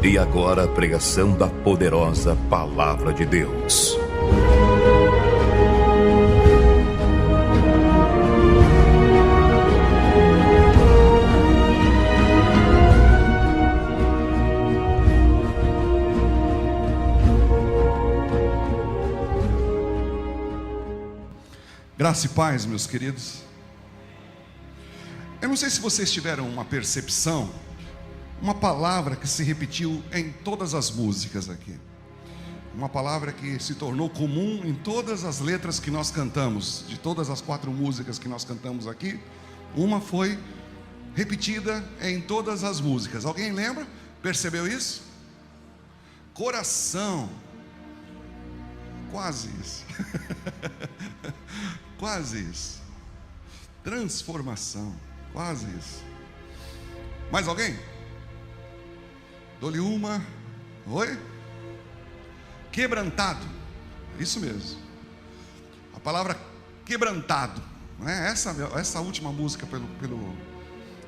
E agora a pregação da poderosa Palavra de Deus. Graça e paz, meus queridos. Eu não sei se vocês tiveram uma percepção, uma palavra que se repetiu em todas as músicas aqui. Uma palavra que se tornou comum em todas as letras que nós cantamos. De todas as 4 músicas que nós cantamos aqui, uma foi repetida em todas as músicas. Alguém lembra? Percebeu isso? Coração. Quase isso. Quase isso. Transformação. Quase isso. Mais alguém? Dou-lhe uma. Oi? Quebrantado. Isso mesmo. A palavra quebrantado, não é? Essa última música pelo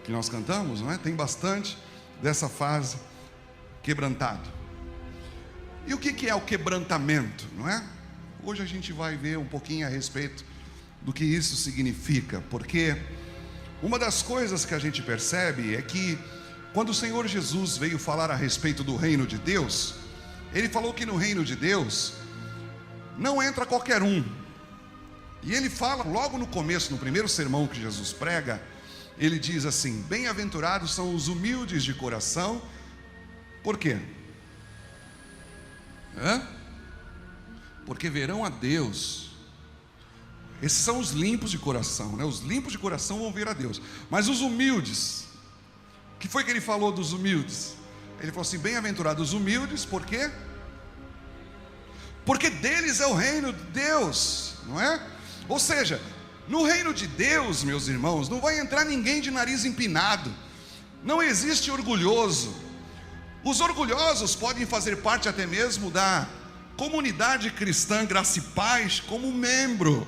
que nós cantamos, não é? Tem bastante dessa fase quebrantado. E o que é o quebrantamento, não é? Hoje a gente vai ver um pouquinho a respeito do que isso significa, porque uma das coisas que a gente percebe é que quando o Senhor Jesus veio falar a respeito do reino de Deus, Ele falou que no reino de Deus não entra qualquer um. E Ele fala logo no começo, no primeiro sermão que Jesus prega, Ele diz assim: bem-aventurados são os humildes de coração. Por quê? Porque verão a Deus. Esses são os limpos de coração, né? Os limpos de coração vão ver a Deus. Mas os humildes, o que foi que Ele falou dos humildes? Ele falou assim: bem-aventurados os humildes, por quê? Porque deles é o reino de Deus, não é? Ou seja, no reino de Deus, meus irmãos, não vai entrar ninguém de nariz empinado. Não existe orgulhoso. Os orgulhosos podem fazer parte até mesmo da comunidade cristã Graça e Paz como membro,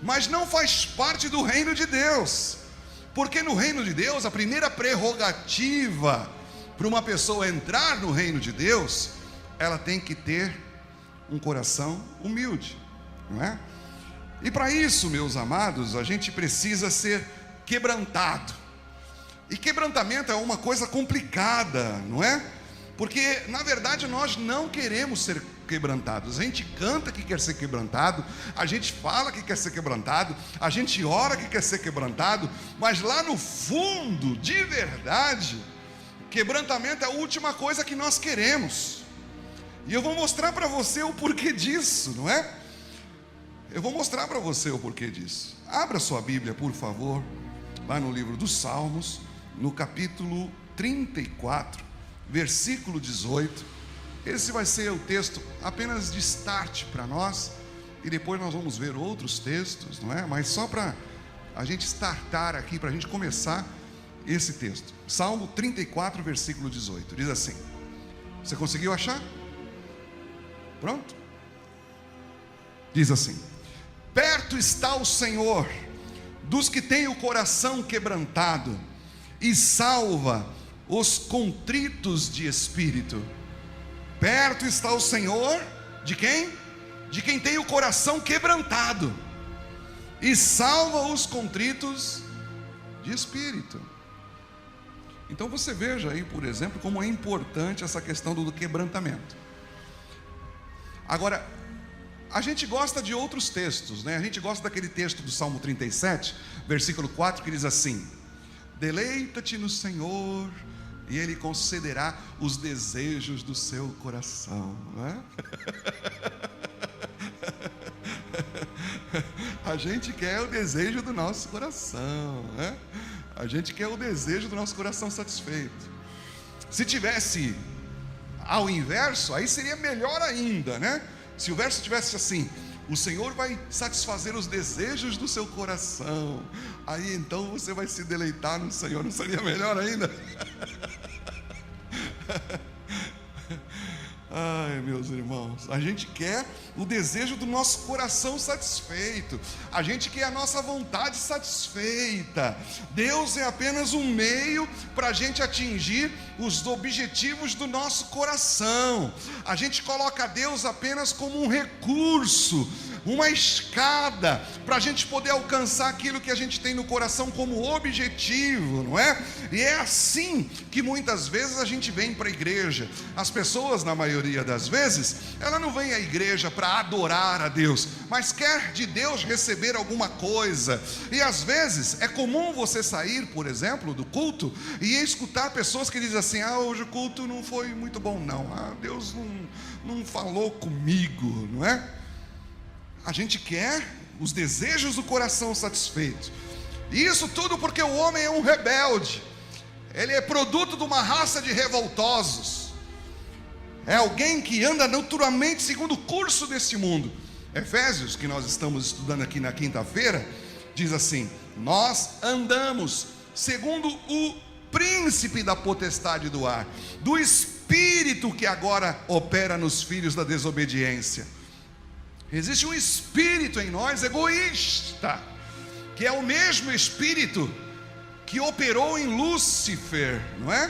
mas não faz parte do reino de Deus. Porque no reino de Deus, a primeira prerrogativa para uma pessoa entrar no reino de Deus, ela tem que ter um coração humilde, não é? E para isso, meus amados, a gente precisa ser quebrantado. E quebrantamento é uma coisa complicada, não é? Porque na verdade nós não queremos ser quebrantados. A gente canta que quer ser quebrantado, a gente fala que quer ser quebrantado, a gente ora que quer ser quebrantado, mas lá no fundo, de verdade, quebrantamento é a última coisa que nós queremos. E eu vou mostrar para você o porquê disso, não é? Eu vou mostrar para você o porquê disso. Abra sua Bíblia, por favor, lá no livro dos Salmos, no capítulo 34, versículo 18. Esse vai ser o texto apenas de start para nós, e depois nós vamos ver outros textos, não é? Mas só para a gente startar aqui, para a gente começar esse texto. Salmo 34, versículo 18, diz assim. Você conseguiu achar? Pronto? Diz assim: perto está o Senhor dos que têm o coração quebrantado, e salva os contritos de espírito. Perto está o Senhor de quem? De quem tem o coração quebrantado, e salva os contritos de espírito. Então você veja aí, por exemplo, como é importante essa questão do quebrantamento. Agora, a gente gosta de outros textos, né? A gente gosta daquele texto do Salmo 37, versículo 4, que diz assim: deleita-te no Senhor, e Ele concederá os desejos do seu coração, não é? A gente quer o desejo do nosso coração, né? A gente quer o desejo do nosso coração satisfeito. Se tivesse ao inverso, aí seria melhor ainda, né? Se o verso tivesse assim: o Senhor vai satisfazer os desejos do seu coração, aí então você vai se deleitar no Senhor. Não seria melhor ainda? Ai, meus irmãos, a gente quer o desejo do nosso coração satisfeito, a gente quer a nossa vontade satisfeita. Deus é apenas um meio para a gente atingir os objetivos do nosso coração. A gente coloca Deus apenas como um recurso, uma escada, para a gente poder alcançar aquilo que a gente tem no coração como objetivo, não é? E é assim que muitas vezes a gente vem para a igreja. As pessoas, na maioria das vezes, ela não vem à igreja para adorar a Deus, mas quer de Deus receber alguma coisa. E às vezes é comum você sair, por exemplo, do culto e escutar pessoas que dizem assim: hoje o culto não foi muito bom não, Deus não falou comigo, não é? A gente quer os desejos do coração satisfeitos. E isso tudo porque o homem é um rebelde. Ele é produto de uma raça de revoltosos. É alguém que anda naturalmente segundo o curso desse mundo. Efésios, que nós estamos estudando aqui na quinta-feira, diz assim: nós andamos segundo o príncipe da potestade do ar, do espírito que agora opera nos filhos da desobediência. Existe um espírito em nós egoísta, que é o mesmo espírito que operou em Lúcifer, não é?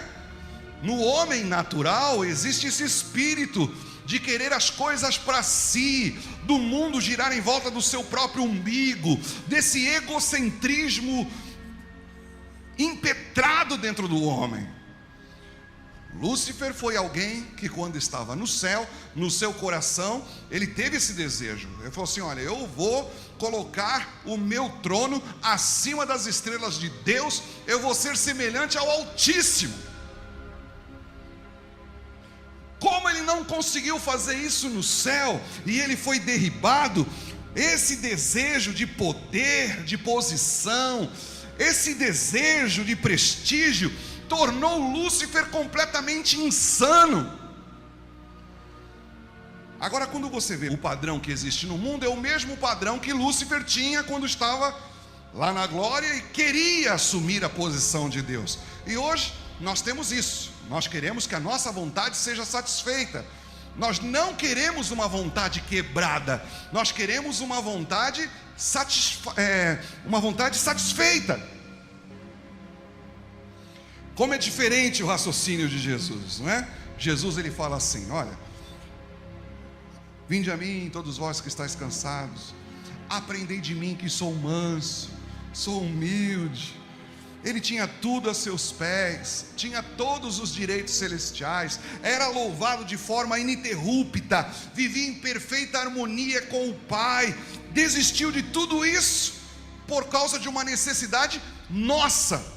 No homem natural existe esse espírito de querer as coisas para si, do mundo girar em volta do seu próprio umbigo, desse egocentrismo impetrado dentro do homem. Lúcifer foi alguém que, quando estava no céu, no seu coração, ele teve esse desejo. Ele falou assim: olha, eu vou colocar o meu trono acima das estrelas de Deus, eu vou ser semelhante ao Altíssimo. Como ele não conseguiu fazer isso no céu, e ele foi derribado, esse desejo de poder, de posição, esse desejo de prestígio, tornou Lúcifer completamente insano. Agora, quando você vê o padrão que existe no mundo, é o mesmo padrão que Lúcifer tinha quando estava lá na glória e queria assumir a posição de Deus. E hoje nós temos isso. Nós queremos que a nossa vontade seja satisfeita. Nós não queremos uma vontade quebrada. Nós queremos uma vontade satisfeita. Como é diferente o raciocínio de Jesus, não é? Jesus, ele fala assim: olha, vinde a mim todos vós que estáis cansados, aprendei de mim que sou manso, sou humilde. Ele tinha tudo a seus pés, tinha todos os direitos celestiais, era louvado de forma ininterrupta, vivia em perfeita harmonia com o Pai, desistiu de tudo isso por causa de uma necessidade nossa.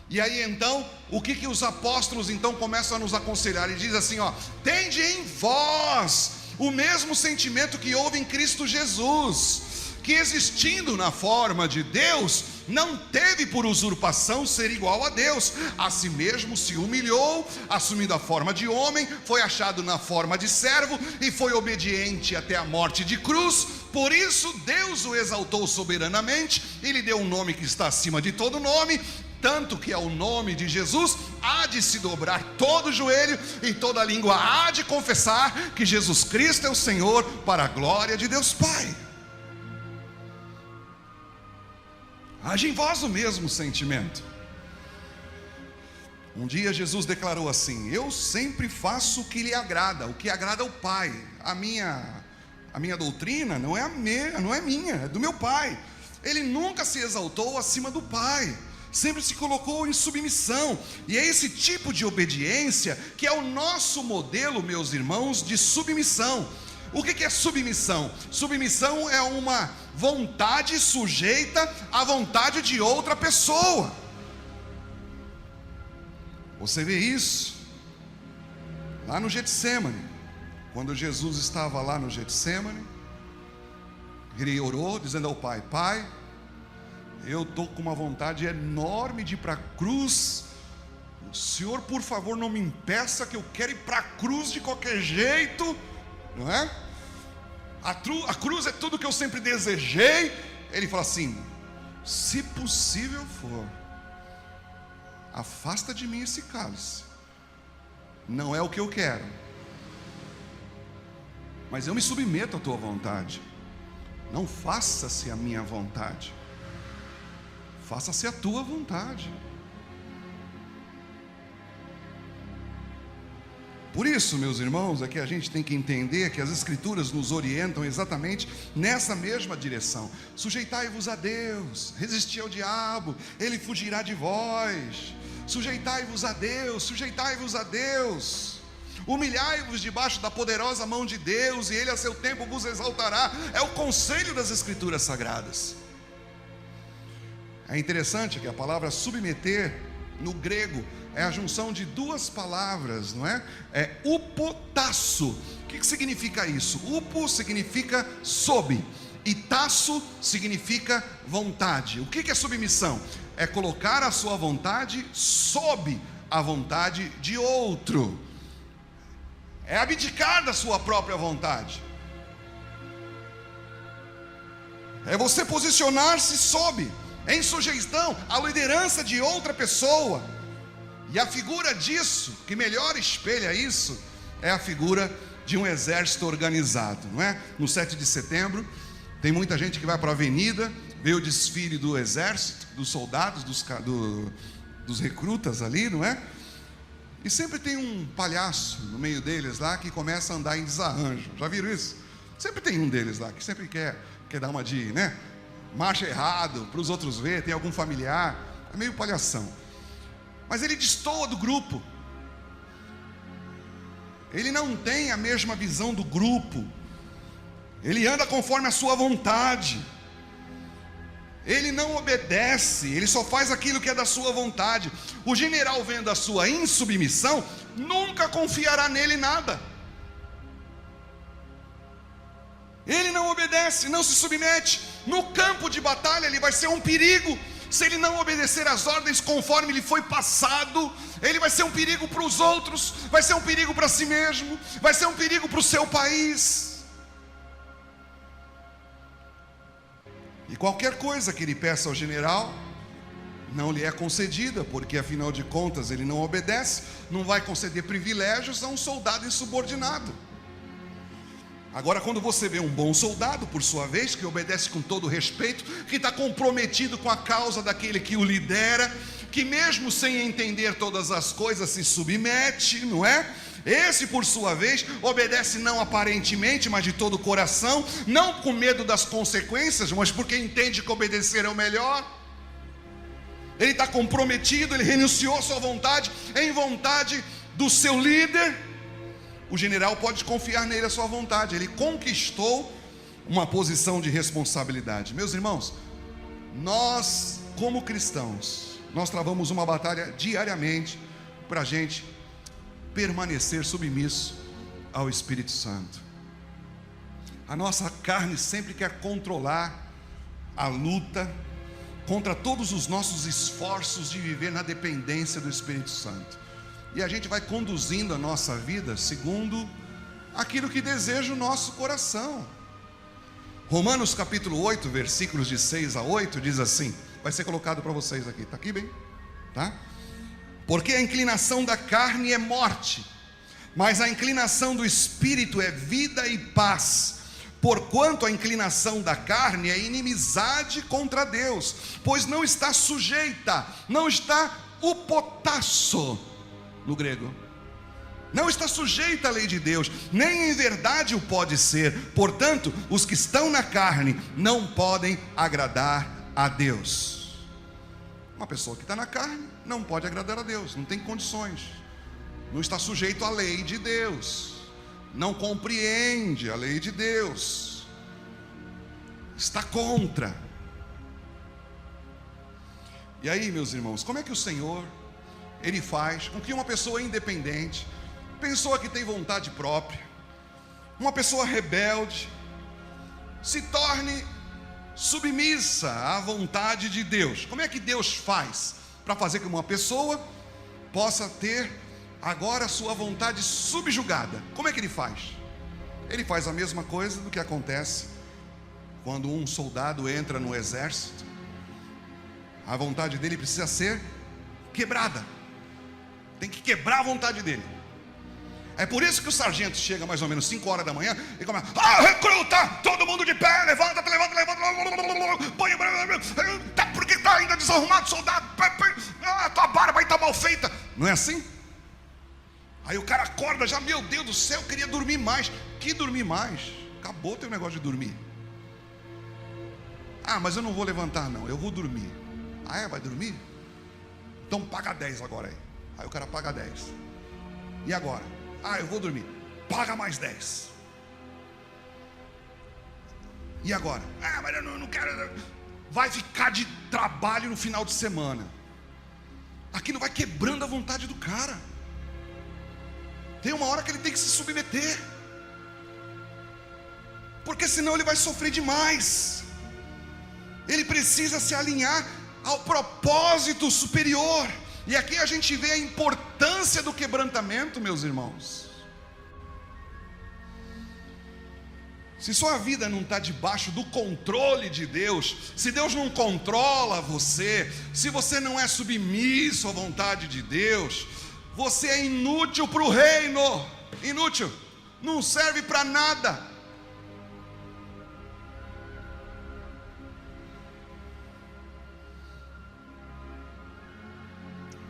E aí então, o que os apóstolos então começam a nos aconselhar? Ele diz assim: tende em vós o mesmo sentimento que houve em Cristo Jesus, que existindo na forma de Deus, não teve por usurpação ser igual a Deus, a si mesmo se humilhou, assumindo a forma de homem, foi achado na forma de servo, e foi obediente até a morte de cruz. Por isso Deus o exaltou soberanamente, e lhe deu um nome que está acima de todo nome, tanto que ao nome de Jesus há de se dobrar todo o joelho, e toda língua há de confessar que Jesus Cristo é o Senhor, para a glória de Deus Pai. Haja em vós o mesmo sentimento. Um dia Jesus declarou assim: eu sempre faço o que lhe agrada, o que agrada ao Pai. A minha doutrina não é minha, é do meu Pai. Ele nunca se exaltou acima do Pai, sempre se colocou em submissão. E é esse tipo de obediência que é o nosso modelo, meus irmãos, de submissão. O que é submissão? Submissão é uma vontade sujeita à vontade de outra pessoa. Você vê isso lá no Getsemane. Quando Jesus estava lá no Getsemane, ele orou dizendo ao Pai: Pai, eu estou com uma vontade enorme de ir para a cruz. O Senhor, por favor, não me impeça, que eu quero ir para a cruz de qualquer jeito, não é? A cruz é tudo que eu sempre desejei. Ele fala assim: se possível for, afasta de mim esse cálice. Não é o que eu quero, mas eu me submeto à tua vontade. Não faça-se a minha vontade, faça-se a tua vontade. Por isso, meus irmãos, é que a gente tem que entender que as Escrituras nos orientam exatamente nessa mesma direção. Sujeitai-vos a Deus, resisti ao diabo, ele fugirá de vós. Sujeitai-vos a Deus, sujeitai-vos a Deus. Humilhai-vos debaixo da poderosa mão de Deus, e ele a seu tempo vos exaltará. É o conselho das Escrituras Sagradas. É interessante que a palavra submeter, no grego, é a junção de duas palavras, não é? É upotasso. O que significa isso? Upo significa sob, e tasso significa vontade. O que é submissão? É colocar a sua vontade sob a vontade de outro. É abdicar da sua própria vontade. É você posicionar-se sob, em sujeição à liderança de outra pessoa. E a figura disso, que melhor espelha isso, é a figura de um exército organizado, não é? No 7 de setembro, tem muita gente que vai para a avenida, vê o desfile do exército, dos soldados, dos recrutas ali, não é? E sempre tem um palhaço no meio deles lá que começa a andar em desarranjo. Já viram isso? Sempre tem um deles lá que sempre quer dar uma de, né? Marcha errado, para os outros ver, tem algum familiar. É meio palhação. Mas ele destoa do grupo. Ele não tem a mesma visão do grupo. Ele anda conforme a sua vontade. Ele não obedece, ele só faz aquilo que é da sua vontade. O general, vendo a sua insubmissão, nunca confiará nele nada. Ele não obedece, não se submete. No campo de batalha ele vai ser um perigo. Se ele não obedecer às ordens conforme lhe foi passado, ele vai ser um perigo para os outros, vai ser um perigo para si mesmo, vai ser um perigo para o seu país. E qualquer coisa que ele peça ao general, não lhe é concedida, porque afinal de contas ele não obedece, não vai conceder privilégios a um soldado insubordinado. Agora, quando você vê um bom soldado, por sua vez, que obedece com todo respeito, que está comprometido com a causa daquele que o lidera, que mesmo sem entender todas as coisas se submete, não é? Esse, por sua vez, obedece não aparentemente, mas de todo o coração, não com medo das consequências, mas porque entende que obedecer é o melhor. Ele está comprometido, ele renunciou à sua vontade, em vontade do seu líder. O general pode confiar nele a sua vontade. Ele conquistou uma posição de responsabilidade. Meus irmãos, nós como cristãos, nós travamos uma batalha diariamente para a gente permanecer submisso ao Espírito Santo. A nossa carne sempre quer controlar a luta contra todos os nossos esforços de viver na dependência do Espírito Santo. E a gente vai conduzindo a nossa vida segundo aquilo que deseja o nosso coração. Romanos capítulo 8, versículos de 6 a 8, diz assim, vai ser colocado para vocês aqui, está aqui bem? Tá? Porque a inclinação da carne é morte, mas a inclinação do Espírito é vida e paz. Porquanto a inclinação da carne é inimizade contra Deus, pois não está sujeita, não está upotasso, no grego, não está sujeita à lei de Deus, nem em verdade o pode ser. Portanto, os que estão na carne não podem agradar a Deus. Uma pessoa que está na carne não pode agradar a Deus, não tem condições, não está sujeito à lei de Deus, não compreende a lei de Deus, está contra. E aí, meus irmãos, como é que o Senhor Ele faz com que uma pessoa independente, pessoa que tem vontade própria, uma pessoa rebelde, se torne submissa à vontade de Deus? Como é que Deus faz para fazer com que uma pessoa possa ter agora a sua vontade subjugada? Como é que Ele faz? Ele faz a mesma coisa do que acontece quando um soldado entra no exército. A vontade dele precisa ser quebrada. Tem que quebrar a vontade dele. É por isso que o sargento chega mais ou menos 5 horas da manhã e começa: recruta, todo mundo de pé, levanta, põe, por que está ainda desarrumado, soldado? Tua barba aí está mal feita. Não é assim? Aí o cara acorda já, meu Deus do céu, eu queria dormir mais. Que dormir mais? Acabou o teu negócio de dormir. Ah, mas eu não vou levantar não, eu vou dormir. Ah, vai dormir? Então paga 10 agora aí. Aí o cara paga 10. E agora? Ah, eu vou dormir. Paga mais 10. E agora? Ah, mas eu não quero. Vai ficar de trabalho no final de semana. Aquilo vai quebrando a vontade do cara. Tem uma hora que ele tem que se submeter, porque senão ele vai sofrer demais. Ele precisa se alinhar ao propósito superior. E aqui a gente vê a importância do quebrantamento, meus irmãos. Se sua vida não está debaixo do controle de Deus, se Deus não controla você, se você não é submisso à vontade de Deus, você é inútil para o reino. Inútil, não serve para nada.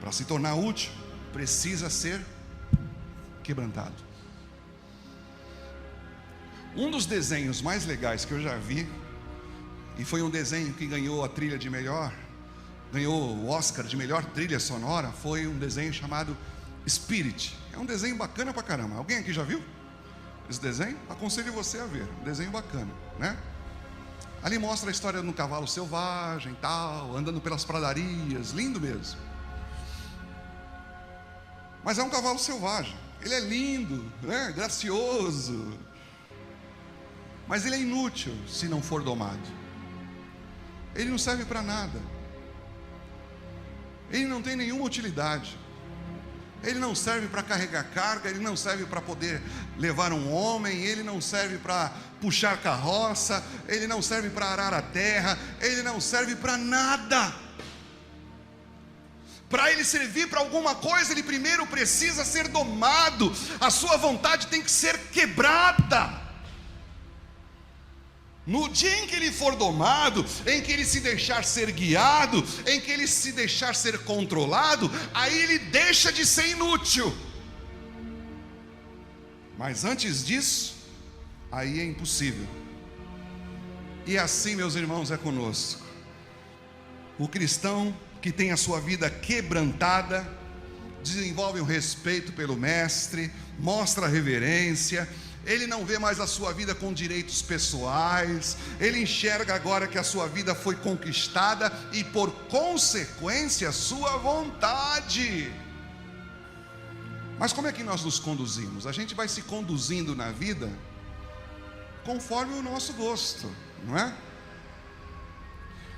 Para se tornar útil, precisa ser quebrantado. Um dos desenhos mais legais que eu já vi, e foi um desenho que ganhou a trilha de melhor, ganhou o Oscar de melhor trilha sonora, foi um desenho chamado Spirit. É um desenho bacana pra caramba. Alguém aqui já viu esse desenho? Aconselho você a ver, um desenho bacana, né? Ali mostra a história de um cavalo selvagem, tal, andando pelas pradarias, lindo mesmo. Mas é um cavalo selvagem, ele é lindo, né? Gracioso, mas ele é inútil se não for domado. Ele não serve para nada. Ele não tem nenhuma utilidade. Ele não serve para carregar carga, ele não serve para poder levar um homem, ele não serve para puxar carroça, ele não serve para arar a terra, ele não serve para nada. Para ele servir para alguma coisa, ele primeiro precisa ser domado. A sua vontade tem que ser quebrada. No dia em que ele for domado, em que ele se deixar ser guiado, em que ele se deixar ser controlado, aí ele deixa de ser inútil. Mas antes disso, aí é impossível. E assim, meus irmãos, é conosco. O cristão que tem a sua vida quebrantada, desenvolve um respeito pelo mestre, mostra reverência. Ele não vê mais a sua vida com direitos pessoais. Ele enxerga agora que a sua vida foi conquistada e por consequência a sua vontade. Mas como é que nós nos conduzimos? A gente vai se conduzindo na vida conforme o nosso gosto, não é?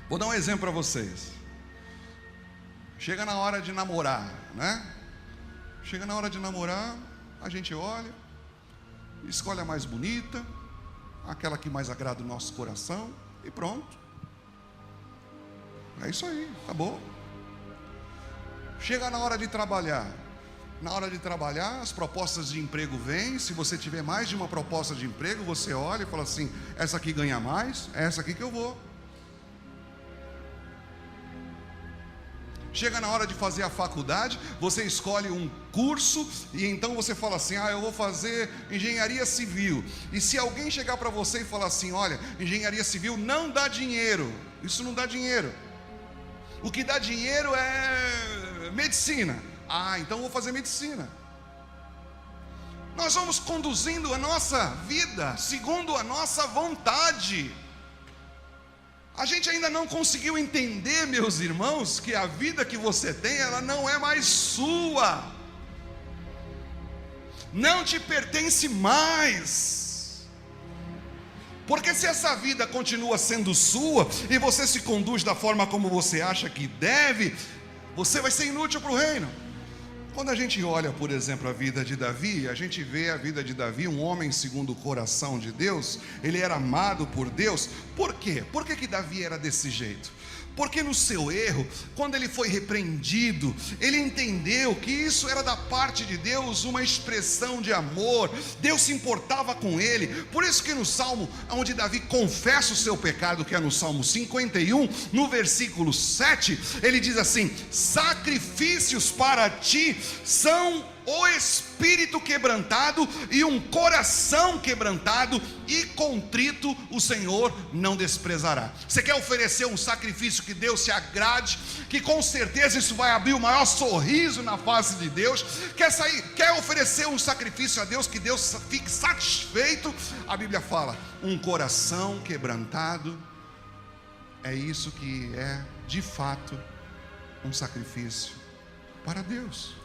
Vou dar um exemplo para vocês. Chega na hora de namorar, né? Chega na hora de namorar, a gente olha, escolhe a mais bonita, aquela que mais agrada o nosso coração, e pronto. É isso aí, acabou. Chega na hora de trabalhar. Na hora de trabalhar, as propostas de emprego vêm. Se você tiver mais de uma proposta de emprego, você olha e fala assim: essa aqui ganha mais, é essa aqui que eu vou. Chega na hora de fazer a faculdade, você escolhe um curso e então você fala assim: ah, eu vou fazer engenharia civil. E se alguém chegar para você e falar assim: olha, engenharia civil não dá dinheiro, isso não dá dinheiro, o que dá dinheiro é medicina. Ah, então eu vou fazer medicina. Nós vamos conduzindo a nossa vida segundo a nossa vontade. A gente ainda não conseguiu entender, meus irmãos, que a vida que você tem, ela não é mais sua, não te pertence mais. Porque se essa vida continua sendo sua, e você se conduz da forma como você acha que deve, você vai ser inútil para o reino. Quando a gente olha, por exemplo, a vida de Davi, a gente vê a vida de Davi, um homem segundo o coração de Deus. Ele era amado por Deus. Por quê? Por que Davi era desse jeito? Porque no seu erro, quando ele foi repreendido, ele entendeu que isso era da parte de Deus, uma expressão de amor. Deus se importava com ele. Por isso que no Salmo, onde Davi confessa o seu pecado, que é no Salmo 51, no versículo 7, ele diz assim: sacrifícios para ti são o espírito quebrantado e um coração quebrantado e contrito o Senhor não desprezará. Você quer oferecer um sacrifício que Deus se agrade, que com certeza isso vai abrir o maior sorriso na face de Deus? Quer oferecer um sacrifício a Deus que Deus fique satisfeito? A Bíblia fala, um coração quebrantado, é isso que é de fato um sacrifício para Deus.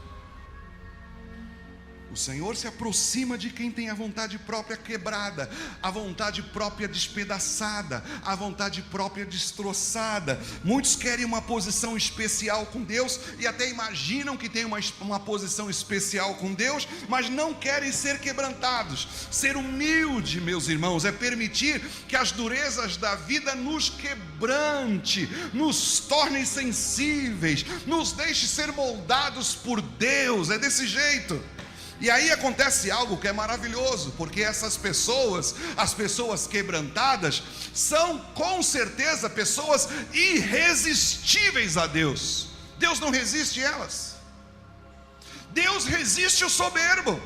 O Senhor se aproxima de quem tem a vontade própria quebrada, a vontade própria despedaçada, a vontade própria destroçada. Muitos querem uma posição especial com Deus e até imaginam que tem uma posição especial com Deus, mas não querem ser quebrantados. Ser humilde, meus irmãos, é permitir que as durezas da vida nos quebrante, nos tornem sensíveis, nos deixe ser moldados por Deus. É desse jeito. E aí acontece algo que é maravilhoso, porque essas pessoas, as pessoas quebrantadas, são com certeza pessoas irresistíveis a Deus. Deus não resiste elas. Deus resiste o soberbo,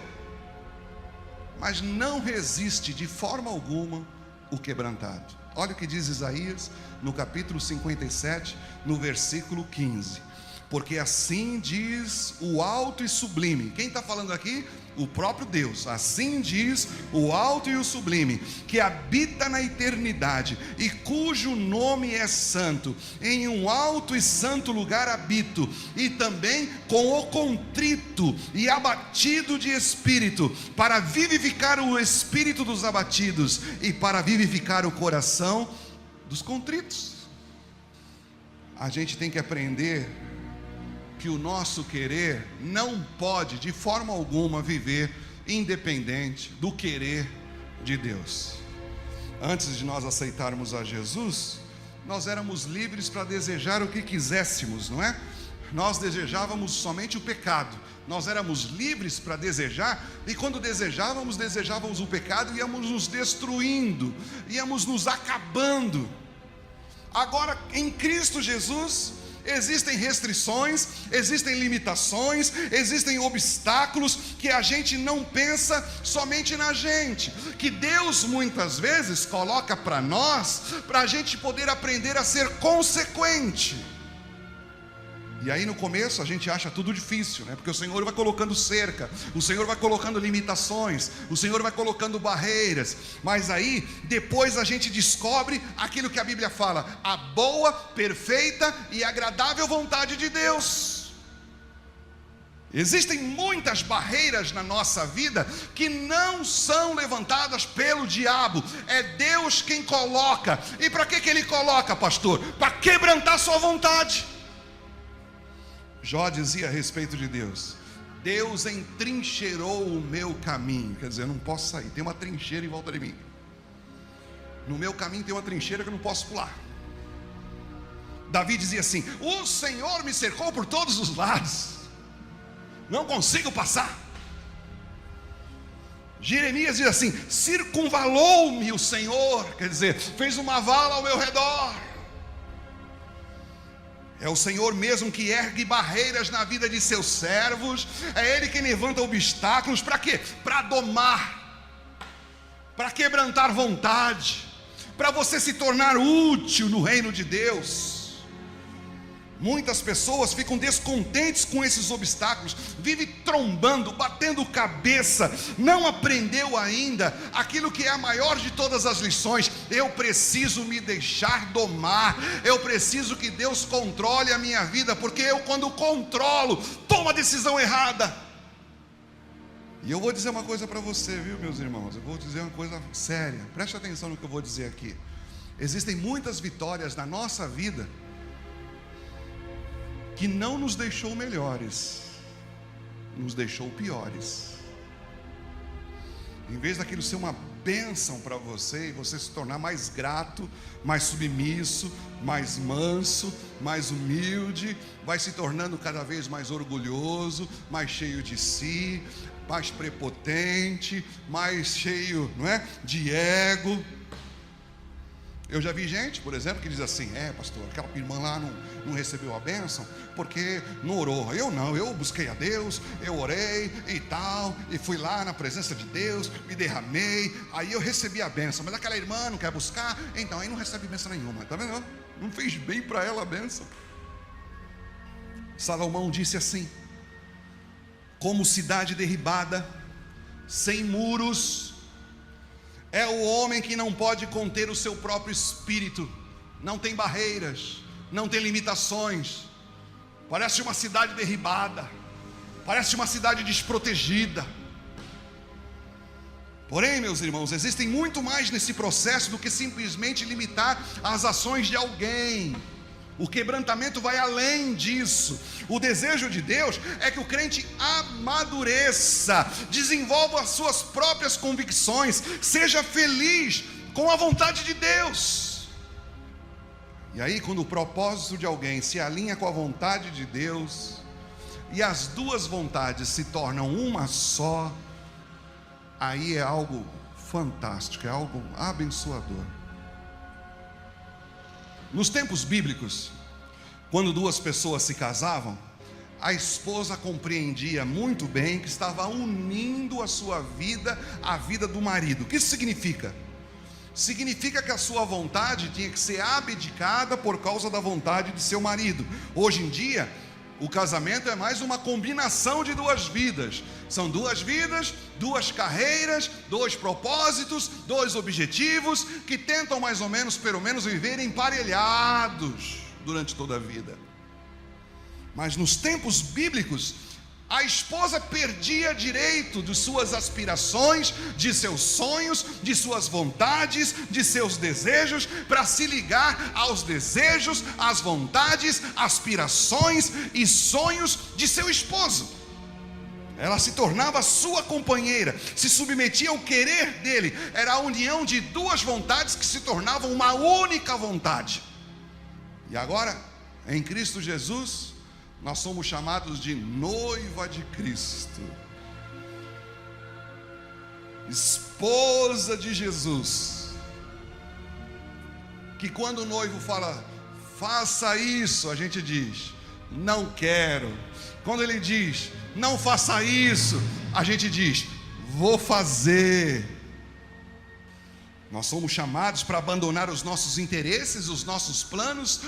mas não resiste de forma alguma o quebrantado. Olha o que diz Isaías no capítulo 57, no versículo 15. Porque assim diz o alto e sublime. Quem está falando aqui? O próprio Deus. Assim diz o alto e o sublime, que habita na eternidade e cujo nome é santo. Em um alto e santo lugar habito, e também com o contrito e abatido de espírito, para vivificar o espírito dos abatidos e para vivificar o coração dos contritos. A gente tem que aprender que o nosso querer não pode de forma alguma viver independente do querer de Deus. Antes de nós aceitarmos a Jesus, nós éramos livres para desejar o que quiséssemos, não é? Nós desejávamos somente o pecado. Nós éramos livres para desejar, e quando desejávamos o pecado, íamos nos destruindo, íamos nos acabando. Agora, em Cristo Jesus, existem restrições, existem limitações, existem obstáculos que a gente não pensa somente na gente, que Deus muitas vezes coloca para nós, para a gente poder aprender a ser consequente. E aí no começo a gente acha tudo difícil, né? Porque o Senhor vai colocando cerca, o Senhor vai colocando limitações, o Senhor vai colocando barreiras. Mas aí depois a gente descobre aquilo que a Bíblia fala: a boa, perfeita e agradável vontade de Deus. Existem muitas barreiras na nossa vida que não são levantadas pelo diabo, é Deus quem coloca. E para que Ele coloca, pastor? Para quebrantar sua vontade. Jó dizia a respeito de Deus: Deus entrincheirou o meu caminho. Quer dizer, eu não posso sair, tem uma trincheira em volta de mim. No meu caminho tem uma trincheira que eu não posso pular. Davi dizia assim: o Senhor me cercou por todos os lados, não consigo passar. Jeremias diz assim: circunvalou-me o Senhor, quer dizer, fez uma vala ao meu redor. É o Senhor mesmo que ergue barreiras na vida de seus servos. É Ele quem levanta obstáculos. Para quê? Para domar, para quebrantar vontade, para você se tornar útil no reino de Deus. Muitas pessoas ficam descontentes com esses obstáculos, vive trombando, batendo cabeça, não aprendeu ainda aquilo que é a maior de todas as lições: eu preciso me deixar domar, eu preciso que Deus controle a minha vida, porque eu, quando controlo, tomo a decisão errada. E eu vou dizer uma coisa para você, viu, meus irmãos? Eu vou dizer uma coisa séria, preste atenção no que eu vou dizer aqui. Existem muitas vitórias na nossa vida que não nos deixou melhores, nos deixou piores. Em vez daquilo ser uma bênção para você, e você se tornar mais grato, mais submisso, mais manso, mais humilde, vai se tornando cada vez mais orgulhoso, mais cheio de si, mais prepotente, mais cheio, não é, de ego. Eu já vi gente, por exemplo, que diz assim: pastor, aquela irmã lá não recebeu a bênção porque não orou. Eu não, eu busquei a Deus, eu orei e tal, e fui lá na presença de Deus, me derramei, aí eu recebi a bênção. Mas aquela irmã não quer buscar, então aí não recebe bênção nenhuma. Tá vendo? Não fez bem para ela a bênção. Salomão disse assim: como cidade derribada, sem muros, é o homem que não pode conter o seu próprio espírito, não tem barreiras, não tem limitações, parece uma cidade derribada, parece uma cidade desprotegida. Porém, meus irmãos, existem muito mais nesse processo do que simplesmente limitar as ações de alguém. O quebrantamento vai além disso. O desejo de Deus é que o crente amadureça, desenvolva as suas próprias convicções, seja feliz com a vontade de Deus. E aí, quando o propósito de alguém se alinha com a vontade de Deus, e as duas vontades se tornam uma só, aí é algo fantástico, é algo abençoador. Nos tempos bíblicos, quando duas pessoas se casavam, a esposa compreendia muito bem que estava unindo a sua vida à vida do marido. O que isso significa? Significa que a sua vontade tinha que ser abdicada por causa da vontade de seu marido. Hoje em dia, o casamento é mais uma combinação de duas vidas. São duas vidas, duas carreiras, dois propósitos, dois objetivos, que tentam mais ou menos, pelo menos, viver emparelhados durante toda a vida. Mas nos tempos bíblicos, a esposa perdia direito de suas aspirações, de seus sonhos, de suas vontades, de seus desejos, para se ligar aos desejos, às vontades, aspirações e sonhos de seu esposo. Ela se tornava sua companheira, se submetia ao querer dele. Era a união de duas vontades que se tornavam uma única vontade. E agora, em Cristo Jesus, nós somos chamados de noiva de Cristo, esposa de Jesus. Que quando o noivo fala, faça isso, a gente diz, não quero. Quando ele diz, não faça isso, a gente diz, vou fazer. Nós somos chamados para abandonar os nossos interesses, os nossos planos,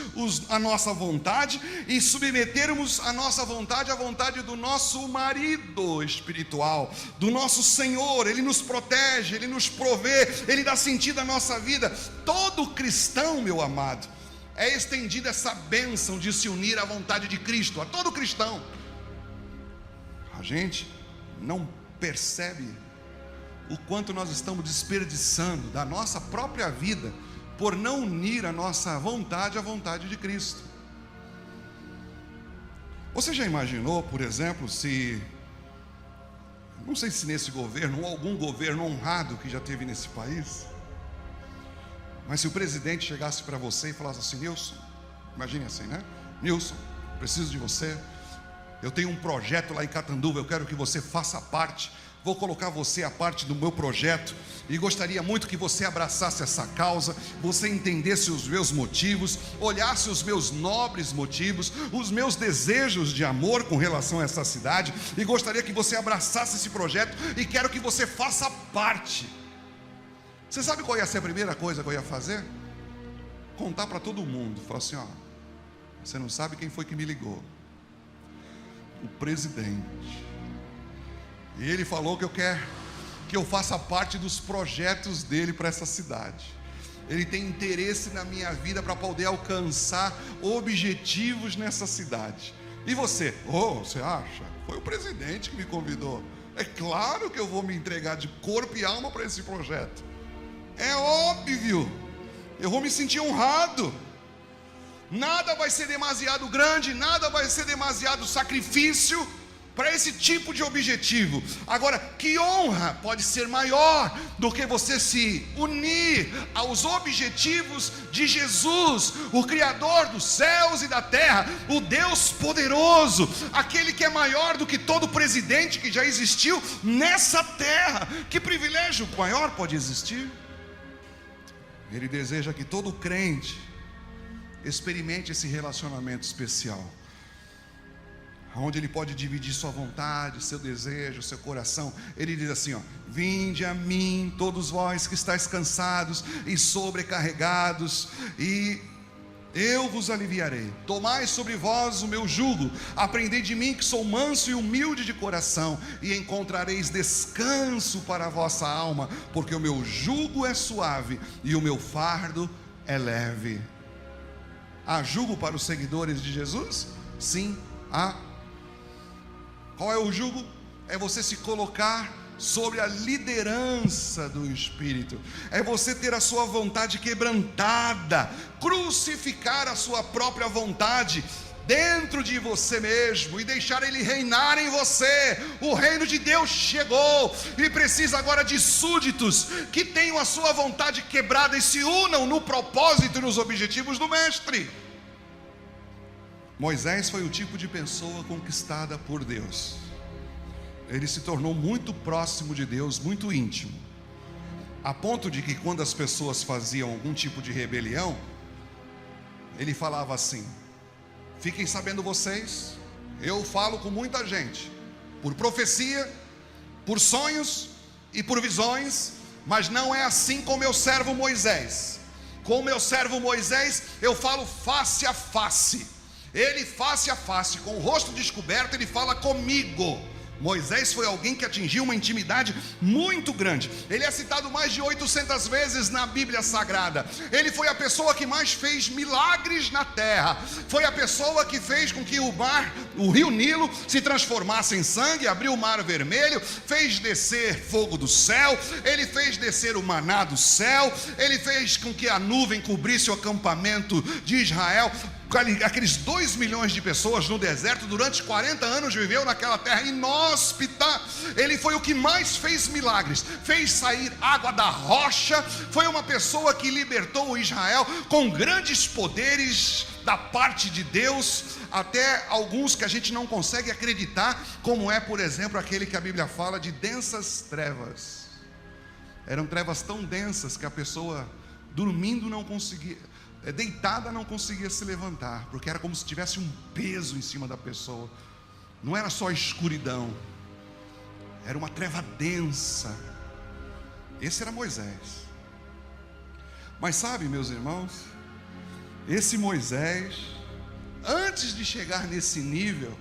a nossa vontade, e submetermos a nossa vontade à vontade do nosso marido espiritual, do nosso Senhor. Ele nos protege, Ele nos provê, Ele dá sentido à nossa vida. Todo cristão, meu amado, é estendida essa bênção de se unir à vontade de Cristo, a todo cristão. A gente não percebe o quanto nós estamos desperdiçando da nossa própria vida por não unir a nossa vontade à vontade de Cristo. Você já imaginou, por exemplo, não sei se nesse governo ou algum governo honrado que já teve nesse país, mas se o presidente chegasse para você e falasse assim: Nilson, imagine assim, né? Nilson, preciso de você, eu tenho um projeto lá em Catanduva, eu quero que você faça parte. Vou colocar você a parte do meu projeto e gostaria muito que você abraçasse essa causa, você entendesse os meus motivos, olhasse os meus nobres motivos, os meus desejos de amor com relação a essa cidade, e gostaria que você abraçasse esse projeto e quero que você faça parte. Você sabe qual ia ser a primeira coisa que eu ia fazer? Contar para todo mundo, falar assim: ó, você não sabe quem foi que me ligou? O presidente. E ele falou que eu faça parte dos projetos dele para essa cidade. Ele tem interesse na minha vida para poder alcançar objetivos nessa cidade. E você? Você acha? Foi o presidente que me convidou. É claro que eu vou me entregar de corpo e alma para esse projeto. É óbvio. Eu vou me sentir honrado. Nada vai ser demasiado grande, nada vai ser demasiado sacrifício para esse tipo de objetivo. Agora, que honra pode ser maior do que você se unir aos objetivos de Jesus, o Criador dos céus e da terra, o Deus poderoso, aquele que é maior do que todo presidente que já existiu nessa terra. Que privilégio maior pode existir? Ele deseja que todo crente experimente esse relacionamento especial, onde ele pode dividir sua vontade, seu desejo, seu coração. Ele diz assim, vinde a mim, todos vós que estáis cansados e sobrecarregados, e eu vos aliviarei. Tomai sobre vós o meu jugo, aprendei de mim que sou manso e humilde de coração, e encontrareis descanso para a vossa alma, porque o meu jugo é suave e o meu fardo é leve. Há jugo para os seguidores de Jesus? Sim, há. Qual é o jugo? É você se colocar sobre a liderança do Espírito, é você ter a sua vontade quebrantada, crucificar a sua própria vontade dentro de você mesmo e deixar Ele reinar em você. O reino de Deus chegou e precisa agora de súditos que tenham a sua vontade quebrada e se unam no propósito e nos objetivos do Mestre. Moisés foi o tipo de pessoa conquistada por Deus. Ele se tornou muito próximo de Deus, muito íntimo, a ponto de que quando as pessoas faziam algum tipo de rebelião, ele falava assim: fiquem sabendo vocês, eu falo com muita gente, por profecia, por sonhos e por visões, mas não é assim com meu servo Moisés. Com meu servo Moisés eu falo face a face. Ele face a face, com o rosto descoberto, ele fala comigo. Moisés foi alguém que atingiu uma intimidade muito grande. Ele é citado mais de 800 vezes na Bíblia Sagrada. Ele foi a pessoa que mais fez milagres na terra. Foi a pessoa que fez com que o rio Nilo se transformasse em sangue, abriu o mar vermelho, fez descer fogo do céu, ele fez descer o maná do céu, ele fez com que a nuvem cobrisse o acampamento de Israel. Aqueles 2 milhões de pessoas no deserto, durante 40 anos viveu naquela terra inóspita. Ele foi o que mais fez milagres, fez sair água da rocha. Foi uma pessoa que libertou o Israel com grandes poderes da parte de Deus, até alguns que a gente não consegue acreditar, como é, por exemplo, aquele que a Bíblia fala de densas trevas. Eram trevas tão densas que a pessoa dormindo não conseguia, deitada não conseguia se levantar, porque era como se tivesse um peso em cima da pessoa. Não era só escuridão, era uma treva densa. Esse era Moisés. Mas sabe, meus irmãos, esse Moisés, antes de chegar nesse nível,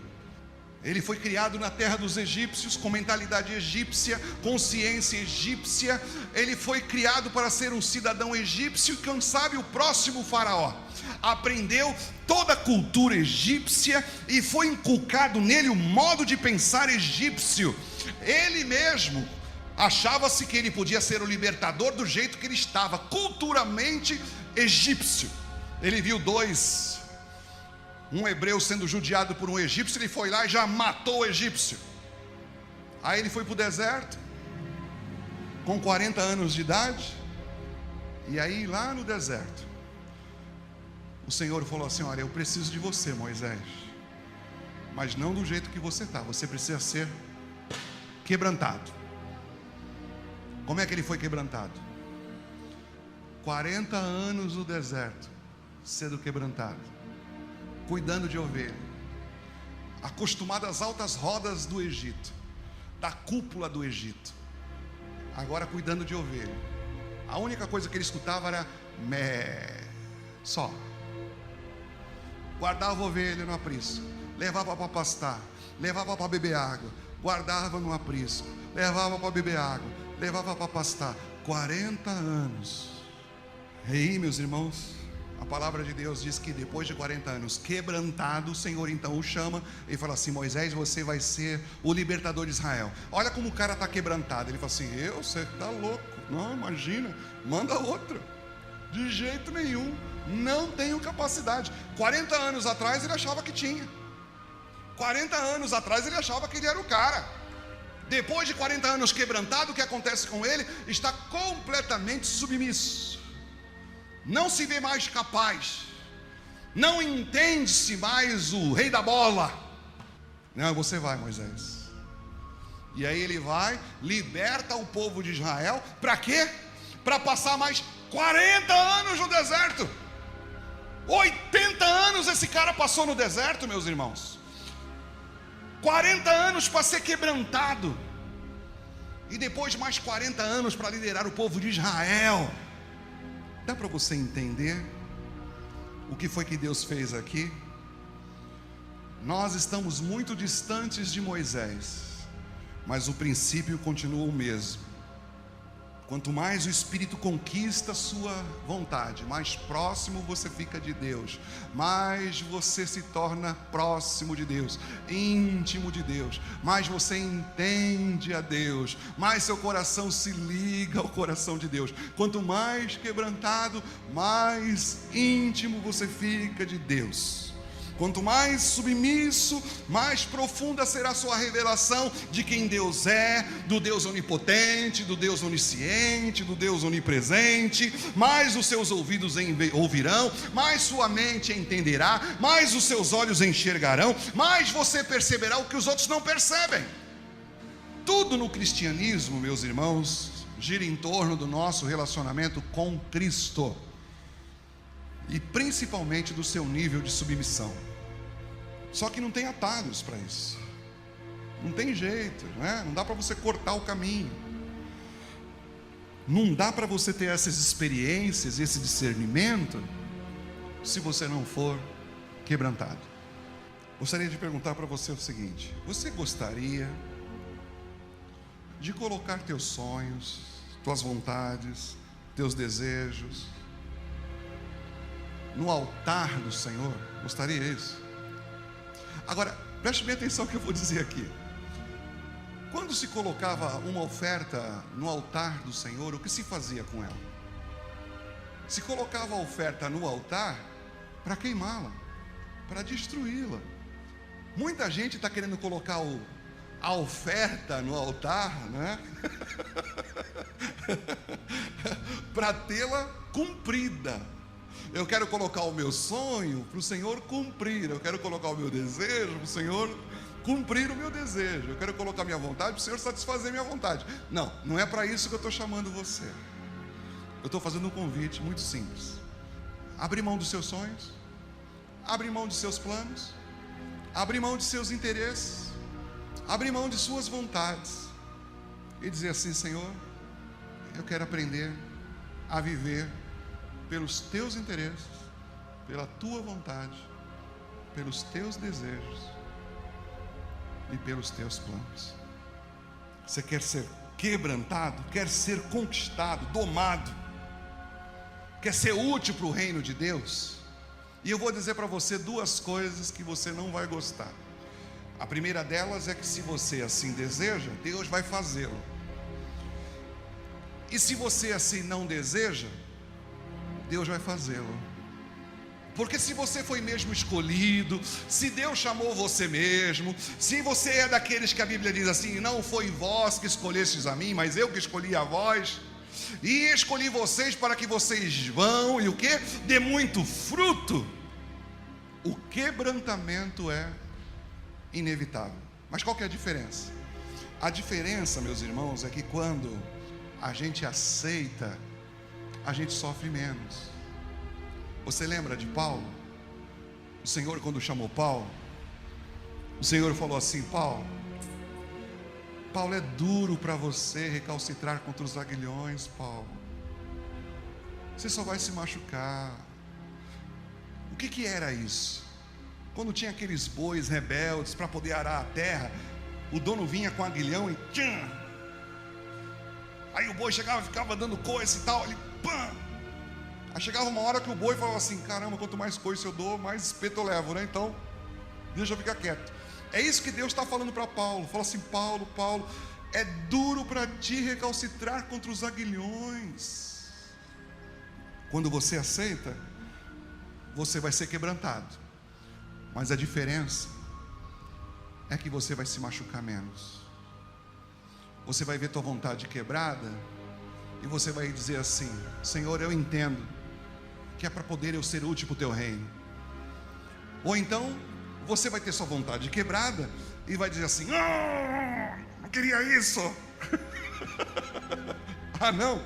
ele foi criado na terra dos egípcios, com mentalidade egípcia, consciência egípcia. Ele foi criado para ser um cidadão egípcio, quem sabe o próximo faraó. Aprendeu toda a cultura egípcia e foi inculcado nele o modo de pensar egípcio. Ele mesmo achava-se que ele podia ser o libertador do jeito que ele estava, culturalmente egípcio. Ele viu um hebreu sendo judiado por um egípcio, ele foi lá e já matou o egípcio. Aí ele foi para o deserto, com 40 anos de idade, e aí lá no deserto, o Senhor falou assim: olha, eu preciso de você, Moisés, mas não do jeito que você está, você precisa ser quebrantado. Como é que ele foi quebrantado? 40 anos no deserto, sendo quebrantado, cuidando de ovelha, acostumado às altas rodas do Egito, da cúpula do Egito, agora cuidando de ovelha. A única coisa que ele escutava era mé, só. Guardava a ovelha no aprisco, levava para pastar, levava para beber água, guardava no aprisco, levava para beber água, levava para pastar. 40 anos. E aí, meus irmãos, a palavra de Deus diz que depois de 40 anos quebrantado, o Senhor então o chama e fala assim: Moisés, você vai ser o libertador de Israel. Olha como o cara está quebrantado. Ele fala assim: você está louco? Não, imagina, manda outro. De jeito nenhum, não tenho capacidade. 40 anos atrás ele achava que tinha. 40 anos atrás ele achava que ele era o cara. Depois de 40 anos quebrantado, o que acontece com ele? Está completamente submisso. Não se vê mais capaz, não entende-se mais o rei da bola. Não, você vai, Moisés. E aí ele vai, liberta o povo de Israel. Para quê? Para passar mais 40 anos no deserto. 80 anos esse cara passou no deserto, meus irmãos. 40 anos para ser quebrantado. E depois mais 40 anos para liderar o povo de Israel. Dá para você entender o que foi que Deus fez aqui? Nós estamos muito distantes de Moisés, mas o princípio continua o mesmo. Quanto mais o Espírito conquista a sua vontade, mais próximo você fica de Deus, mais você se torna próximo de Deus, íntimo de Deus, mais você entende a Deus, mais seu coração se liga ao coração de Deus. Quanto mais quebrantado, mais íntimo você fica de Deus. Quanto mais submisso, mais profunda será a sua revelação de quem Deus é, do Deus onipotente, do Deus onisciente, do Deus onipresente. Mais os seus ouvidos ouvirão, mais sua mente entenderá, mais os seus olhos enxergarão, mais você perceberá o que os outros não percebem. Tudo no cristianismo, meus irmãos, gira em torno do nosso relacionamento com Cristo. E principalmente do seu nível de submissão. Só que não tem atalhos para isso. Não tem jeito, né? Não dá para você cortar o caminho. Não dá para você ter essas experiências, esse discernimento, se você não for quebrantado. Gostaria de perguntar para você o seguinte: você gostaria de colocar teus sonhos, tuas vontades, teus desejos no altar do Senhor? Gostaria disso? Agora, preste bem atenção no que eu vou dizer aqui. Quando se colocava uma oferta no altar do Senhor, o que se fazia com ela? Se colocava a oferta no altar para queimá-la, para destruí-la. Muita gente está querendo colocar a oferta no altar, né? Para tê-la cumprida. Eu quero colocar o meu sonho para o Senhor cumprir. Eu quero colocar o meu desejo para o Senhor cumprir o meu desejo. Eu quero colocar minha vontade para o Senhor satisfazer minha vontade. Não, não é para isso que eu estou chamando você. Eu estou fazendo um convite muito simples. Abre mão dos seus sonhos, abre mão de seus planos, abre mão de seus interesses, abre mão de suas vontades e dizer assim: Senhor, eu quero aprender a viver pelos teus interesses, pela tua vontade, pelos teus desejos e pelos teus planos. Você quer ser quebrantado, quer ser conquistado, domado, quer ser útil para o reino de Deus? E eu vou dizer para você duas coisas que você não vai gostar. A primeira delas é que, se você assim deseja, Deus vai fazê-lo. E se você assim não deseja, Deus vai fazê-lo. Porque se você foi mesmo escolhido, se Deus chamou você mesmo, se você é daqueles que a Bíblia diz assim: não foi vós que escolhestes a mim, mas eu que escolhi a vós, e escolhi vocês para que vocês vão, e o que? Dê muito fruto. O quebrantamento é inevitável. Mas qual que é a diferença? A diferença, meus irmãos, é que quando a gente aceita, a gente sofre menos. Você lembra de Paulo? O Senhor, quando chamou Paulo, o Senhor falou assim: Paulo, é duro para você recalcitrar contra os aguilhões, Paulo. Você só vai se machucar. O que era isso? Quando tinha aqueles bois rebeldes para poder arar a terra, o dono vinha com aguilhão e tcham! Aí o boi chegava e ficava dando coice e tal, ele pam! Aí chegava uma hora que o boi falava assim: caramba, quanto mais coice eu dou, mais espeto eu levo, né? Então, deixa eu ficar quieto. É isso que Deus está falando para Paulo. Fala assim: Paulo, é duro para ti recalcitrar contra os aguilhões. Quando você aceita, você vai ser quebrantado. Mas a diferença é que você vai se machucar menos. Você vai ver tua vontade quebrada e você vai dizer assim: Senhor, eu entendo que é para poder eu ser útil para o teu reino. Ou então você vai ter sua vontade quebrada e vai dizer assim: não queria isso. Ah não,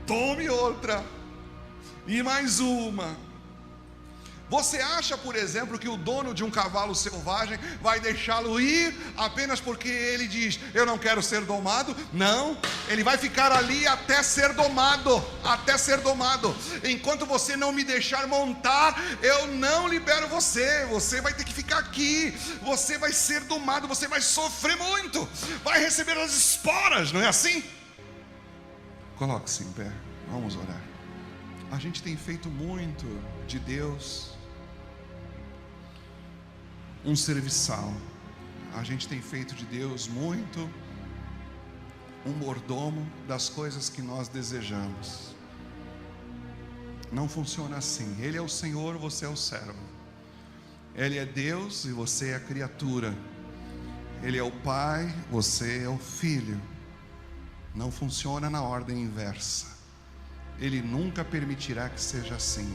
tome outra. e mais uma. Você acha, por exemplo, que o dono de um cavalo selvagem vai deixá-lo ir apenas porque ele diz: eu não quero ser domado? Não, ele vai ficar ali até ser domado, até ser domado. Enquanto você não me deixar montar, eu não libero você. Você vai ter que ficar aqui, você vai ser domado, você vai sofrer muito, vai receber as esporas, não é assim? Coloque-se em pé, vamos orar. A gente tem feito muito de Deus um serviçal. A gente tem feito de Deus muito um mordomo das coisas que nós desejamos. Não funciona assim. Ele é o Senhor, você é o servo. Ele é Deus e você é a criatura. Ele é o Pai, você é o Filho. Não funciona na ordem inversa. Ele nunca permitirá que seja assim.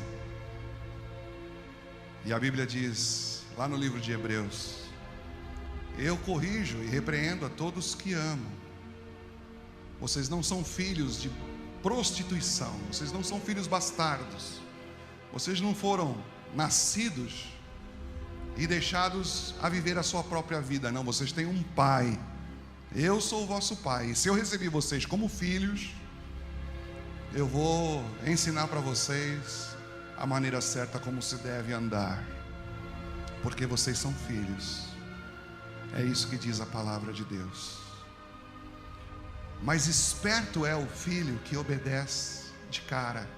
E a Bíblia diz, lá no livro de Hebreus: eu corrijo e repreendo a todos que amo. Vocês não são filhos de prostituição, vocês não são filhos bastardos, vocês não foram nascidos e deixados a viver a sua própria vida, não, vocês têm um pai. Eu sou o vosso pai, e se eu recebi vocês como filhos, eu vou ensinar para vocês a maneira certa como se deve andar, porque vocês são filhos. É isso que diz a palavra de Deus. Mas esperto é o filho que obedece de cara.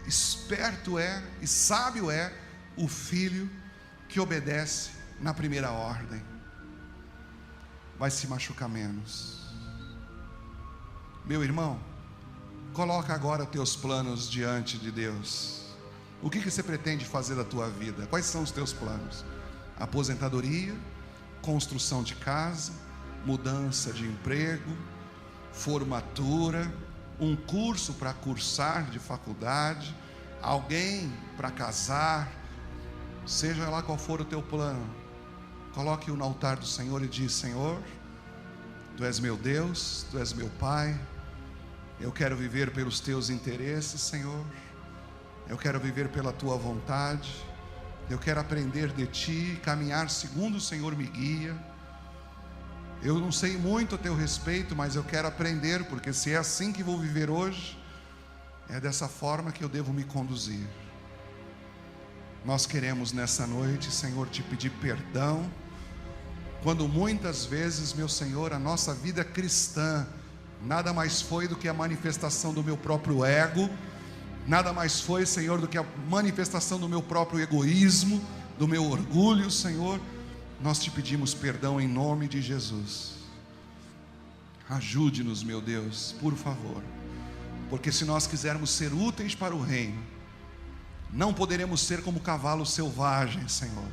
Esperto é e sábio é o filho que obedece na primeira ordem. Vai se machucar menos. Meu irmão, coloca agora teus planos diante de Deus. O que você pretende fazer da tua vida? Quais são os teus planos? Aposentadoria, construção de casa, mudança de emprego, formatura, um curso para cursar de faculdade, alguém para casar, seja lá qual for o teu plano, coloque-o no altar do Senhor e diz: Senhor, Tu és meu Deus, Tu és meu Pai, eu quero viver pelos Teus interesses, Senhor, eu quero viver pela Tua vontade, eu quero aprender de Ti, caminhar segundo o Senhor me guia. Eu não sei muito a Teu respeito, mas eu quero aprender, porque se é assim que vou viver hoje, é dessa forma que eu devo me conduzir. Nós queremos nessa noite, Senhor, Te pedir perdão, quando muitas vezes, meu Senhor, a nossa vida cristã nada mais foi do que a manifestação do meu próprio ego, nada mais foi, Senhor, do que a manifestação do meu próprio egoísmo, do meu orgulho, Senhor. Nós Te pedimos perdão em nome de Jesus. Ajude-nos, meu Deus, por favor, porque se nós quisermos ser úteis para o reino, não poderemos ser como cavalos selvagens, Senhor.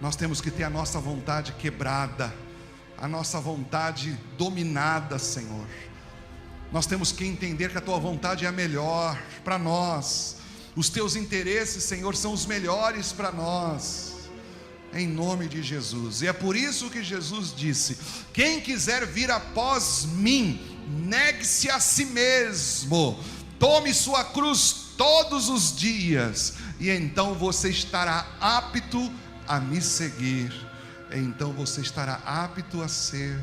Nós temos que ter a nossa vontade quebrada, a nossa vontade dominada, Senhor. Nós temos que entender que a Tua vontade é a melhor para nós. Os Teus interesses, Senhor, são os melhores para nós, em nome de Jesus. E é por isso que Jesus disse: quem quiser vir após mim, negue-se a si mesmo, tome sua cruz todos os dias, e então você estará apto a me seguir. Então você estará apto a ser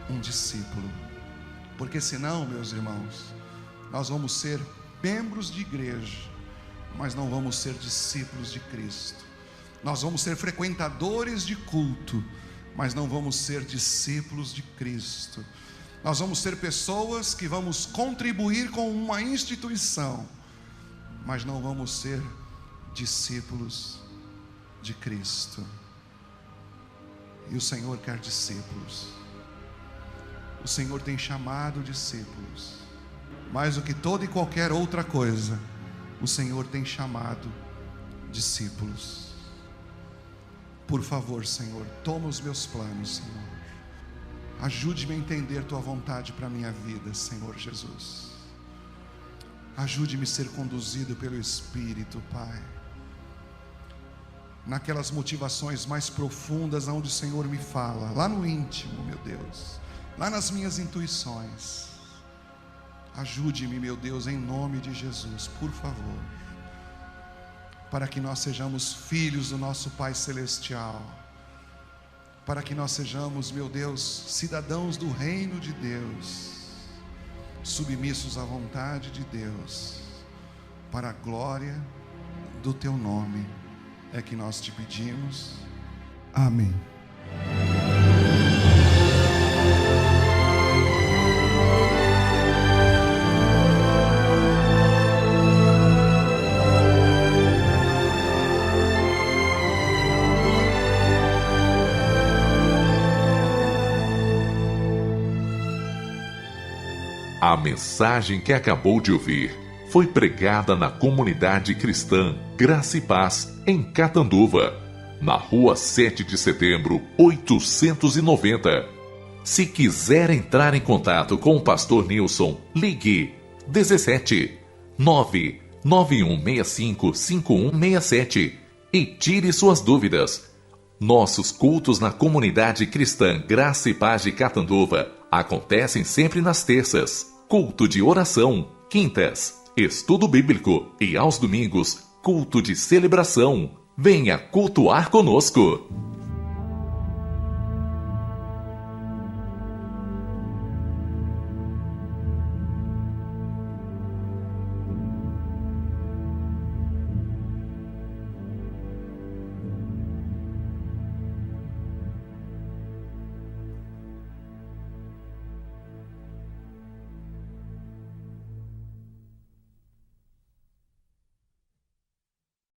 um discípulo. Porque senão, meus irmãos, nós vamos ser membros de igreja, mas não vamos ser discípulos de Cristo. Nós vamos ser frequentadores de culto, mas não vamos ser discípulos de Cristo. Nós vamos ser pessoas que vamos contribuir com uma instituição, mas não vamos ser discípulos de Cristo. E o Senhor quer discípulos. O Senhor tem chamado discípulos. Mais do que toda e qualquer outra coisa, o Senhor tem chamado discípulos. Por favor, Senhor, toma os meus planos, Senhor. Ajude-me a entender Tua vontade para a minha vida, Senhor Jesus. Ajude-me a ser conduzido pelo Espírito, Pai, naquelas motivações mais profundas onde o Senhor me fala, lá no íntimo, meu Deus, lá nas minhas intuições. Ajude-me, meu Deus, em nome de Jesus, por favor, para que nós sejamos filhos do nosso Pai Celestial, para que nós sejamos, meu Deus, cidadãos do reino de Deus, submissos à vontade de Deus, para a glória do Teu nome, é que nós te pedimos. Amém. A mensagem que acabou de ouvir foi pregada na comunidade cristã Graça e Paz, em Catanduva, na rua 7 de setembro, 890. Se quiser entrar em contato com o pastor Nilson, ligue 17 99165 5167 e tire suas dúvidas. Nossos cultos na comunidade cristã Graça e Paz de Catanduva acontecem sempre nas terças, culto de oração, quintas, estudo bíblico e aos domingos, culto de celebração. Venha cultuar conosco.